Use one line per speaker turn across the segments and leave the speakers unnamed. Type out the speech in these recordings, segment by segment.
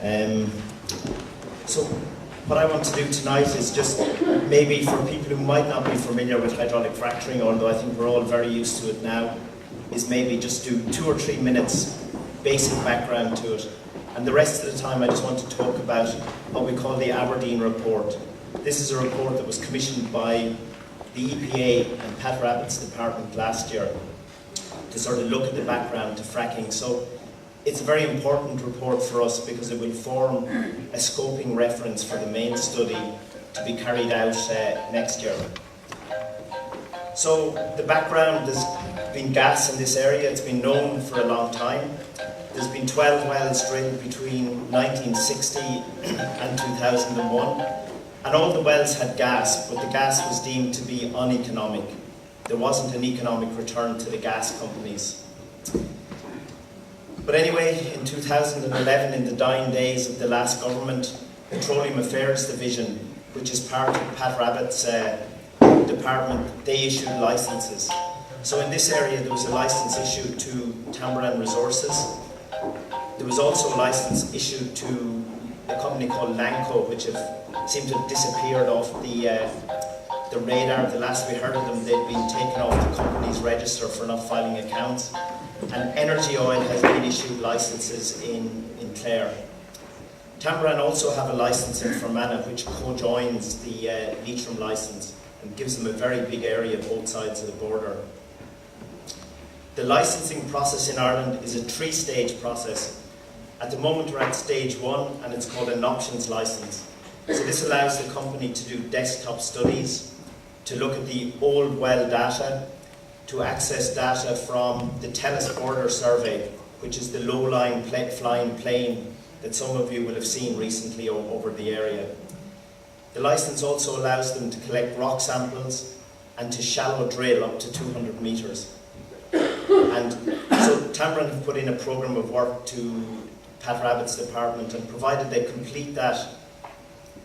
So what I want to do tonight is just maybe for people who might not be familiar with hydraulic fracturing, although I think we're all very used to it now, is maybe just do 2 or 3 minutes basic background to it. And the rest of the time I just want to talk about what we call the Aberdeen Report. This is a report that was commissioned by the EPA and Pat Rabbitt's department last year to sort of look at the background to fracking. So it's a very important report for us because it will form a scoping reference for the main study to be carried out next year. So the background, there's been gas in this area, it's been known for a long time. There's been 12 wells drilled between 1960 and 2001, and all the wells had gas, but the gas was deemed to be uneconomic. There wasn't an economic return to the gas companies. But anyway, in 2011, in the dying days of the last government, Petroleum Affairs Division, which is part of Pat Rabbitt's department, they issued licenses. So in this area there was a license issued to Tamboran Resources. There was also a license issued to a company called Lanco, which seemed to have disappeared off the radar. The last we heard of them, they'd been taken off the company's register for not filing accounts. And Energy Oil has been issued licenses in Clare. Tamboran also have a license in Fermanagh which co-joins the Leitrim license and gives them a very big area both sides of the border. The licensing process in Ireland is a 3-stage process. At the moment we're at stage 1 and it's called an options license. So this allows the company to do desktop studies, to look at the old well data, to access data from the Telus Border Survey, which is the low-lying flying plane that some of you will have seen recently over the area. The license also allows them to collect rock samples and to shallow drill up to 200 metres. And so Tamboran have put in a programme of work to Pat Rabbitt's department, and provided they complete that,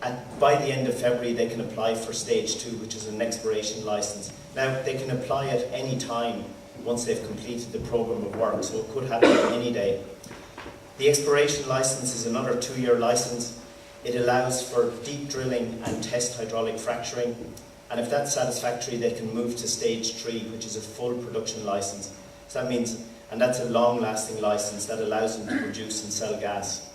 and by the end of February they can apply for stage 2, which is an exploration licence. Now they can apply at any time once they've completed the programme of work, so it could happen any day. The exploration licence is another 2-year licence. It allows for deep drilling and test hydraulic fracturing, and if that's satisfactory they can move to stage 3, which is a full production licence. So that means, and that's a long-lasting licence that allows them to produce and sell gas.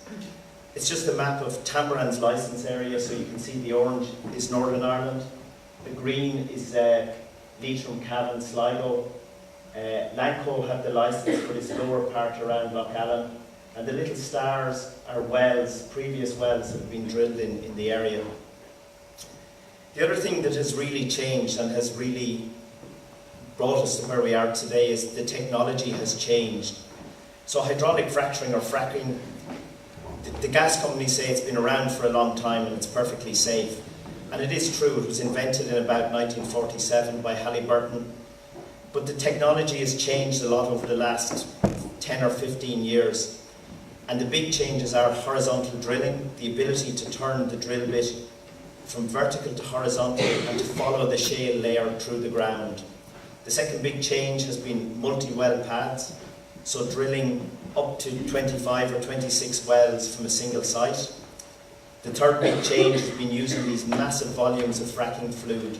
It's just a map of Tamboran's licence area, so you can see the orange is Northern Ireland, the green is Leitrim, Cavan, Sligo. Lanco have the licence for this lower part around Lough Allen, and the little stars are wells, previous wells that have been drilled in the area. The other thing that has really changed and has really brought us to where we are today is the technology has changed. So hydraulic fracturing or fracking, the gas companies say it's been around for a long time and it's perfectly safe. And it is true, it was invented in about 1947 by Halliburton. But the technology has changed a lot over the last 10 or 15 years. And the big changes are horizontal drilling, the ability to turn the drill bit from vertical to horizontal and to follow the shale layer through the ground. The second big change has been multi-well pads, so drilling up to 25 or 26 wells from a single site. The third big change has been using these massive volumes of fracking fluid,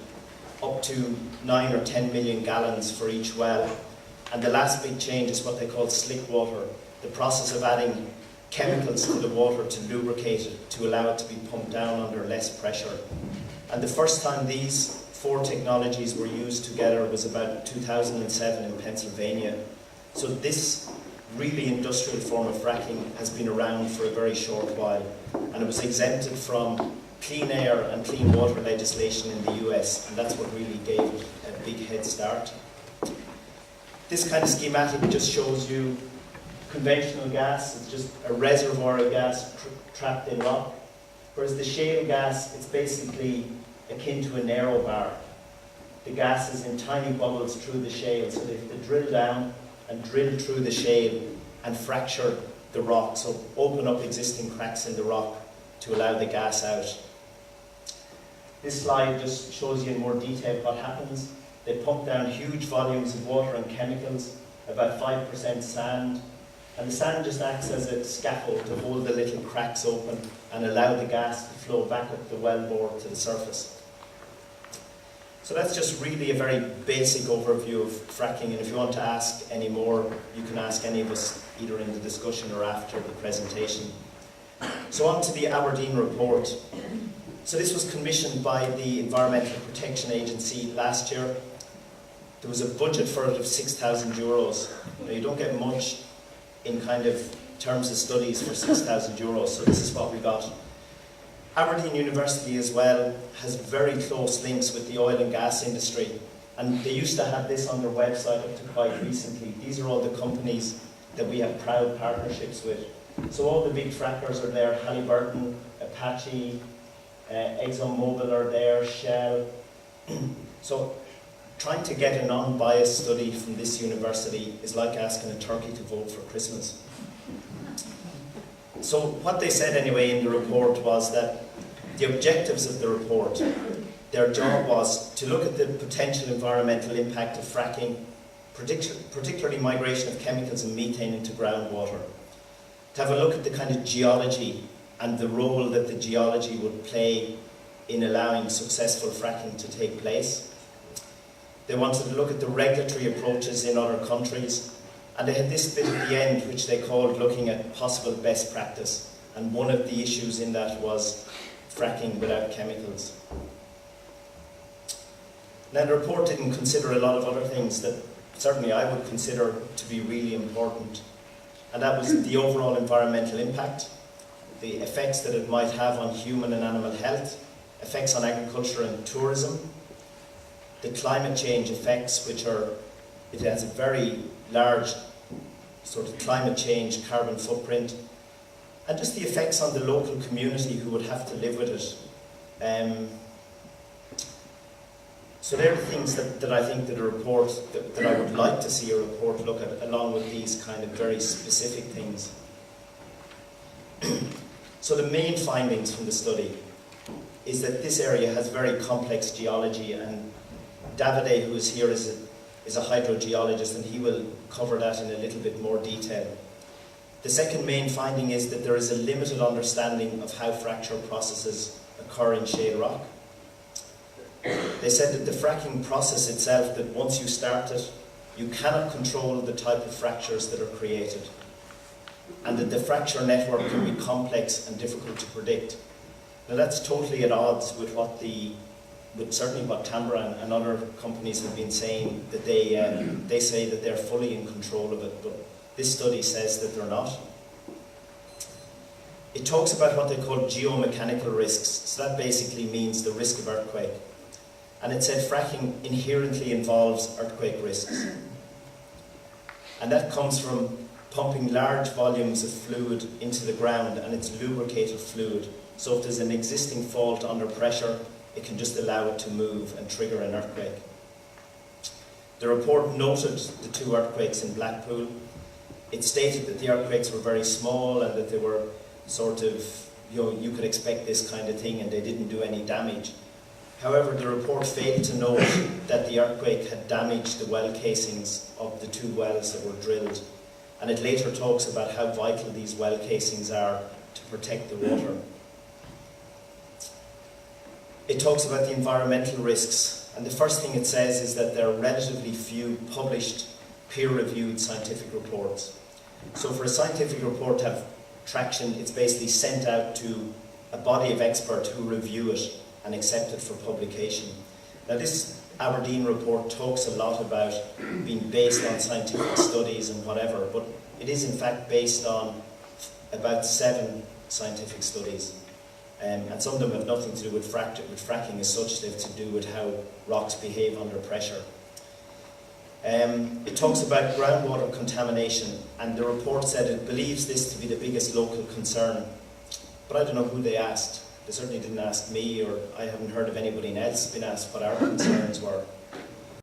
up to 9 or 10 million gallons for each well. And the last big change is what they call slick water, the process of adding chemicals to the water to lubricate it, to allow it to be pumped down under less pressure. And the first time these 4 technologies were used together was about 2007 in Pennsylvania. So this really industrial form of fracking has been around for a very short while, and it was exempted from clean air and clean water legislation in the US, and that's what really gave it a big head start. This kind of schematic just shows you conventional gas. It's just a reservoir of gas trapped in rock, whereas the shale gas, it's basically akin to a narrow bar. The gas is in tiny bubbles through the shale, so they have to drill down and drill through the shale and fracture the rock, so open up existing cracks in the rock to allow the gas out. This slide just shows you in more detail what happens. They pump down huge volumes of water and chemicals, about 5% sand, And the sand just acts as a scaffold to hold the little cracks open and allow the gas to flow back up the wellbore to the surface. So that's just really a very basic overview of fracking, and if you want to ask any more, you can ask any of us either in the discussion or after the presentation. So on to the Aberdeen Report. So this was commissioned by the Environmental Protection Agency last year. There was a budget for it of €6,000. Now you don't get much in kind of terms of studies for €6,000, so this is what we got. Aberdeen University as well has very close links with the oil and gas industry, and they used to have this on their website up to quite recently. These are all the companies that we have proud partnerships with. So all the big frackers are there: Halliburton, Apache, ExxonMobil are there, Shell. So trying to get a non-biased study from this university is like asking a turkey to vote for Christmas. So what they said anyway in the report was that the objectives of the report, their job was to look at the potential environmental impact of fracking, particularly migration of chemicals and methane into groundwater, to have a look at the kind of geology and the role that the geology would play in allowing successful fracking to take place. They wanted to look at the regulatory approaches in other countries, and they had this bit at the end which they called looking at possible best practice, and one of the issues in that was fracking without chemicals. Now the report didn't consider a lot of other things that certainly I would consider to be really important, and that was the overall environmental impact, the effects that it might have on human and animal health, effects on agriculture and tourism, the climate change effects, which are, it has a very large sort of climate change carbon footprint, and just the effects on the local community who would have to live with it. So they're the things that I think that a report, that I would like to see a report look at, along with these kind of very specific things. So the main findings from the study is that this area has very complex geology, and Davide, who is here, is a hydrogeologist, and he will cover that in a little bit more detail. The second main finding is that there is a limited understanding of how fracture processes occur in shale rock. They said that the fracking process itself, that once you start it, you cannot control the type of fractures that are created, and that the fracture network can be complex and difficult to predict. Now that's totally at odds with with certainly what Tambora and other companies have been saying, that they say that they're fully in control of it, but this study says that they're not. It talks about what they call geomechanical risks, so that basically means the risk of earthquake. And it said fracking inherently involves earthquake risks. And that comes from pumping large volumes of fluid into the ground, and it's lubricated fluid. So if there's an existing fault under pressure, it can just allow it to move and trigger an earthquake. The report noted the 2 earthquakes in Blackpool. It stated that the earthquakes were very small and that they were sort of, you could expect this kind of thing, and they didn't do any damage. However, the report failed to note that the earthquake had damaged the well casings of the 2 wells that were drilled. And it later talks about how vital these well casings are to protect the water. It talks about the environmental risks, and the first thing it says is that there are relatively few published peer-reviewed scientific reports. So for a scientific report to have traction, it's basically sent out to a body of experts who review it and accept it for publication. Now this Aberdeen report talks a lot about being based on scientific studies and whatever, but it is in fact based on about 7 scientific studies. And some of them have nothing to do with fracking as such. They have to do with how rocks behave under pressure. It talks about groundwater contamination, and the report said it believes this to be the biggest local concern. But I don't know who they asked. They certainly didn't ask me, or I haven't heard of anybody else being asked what our concerns were.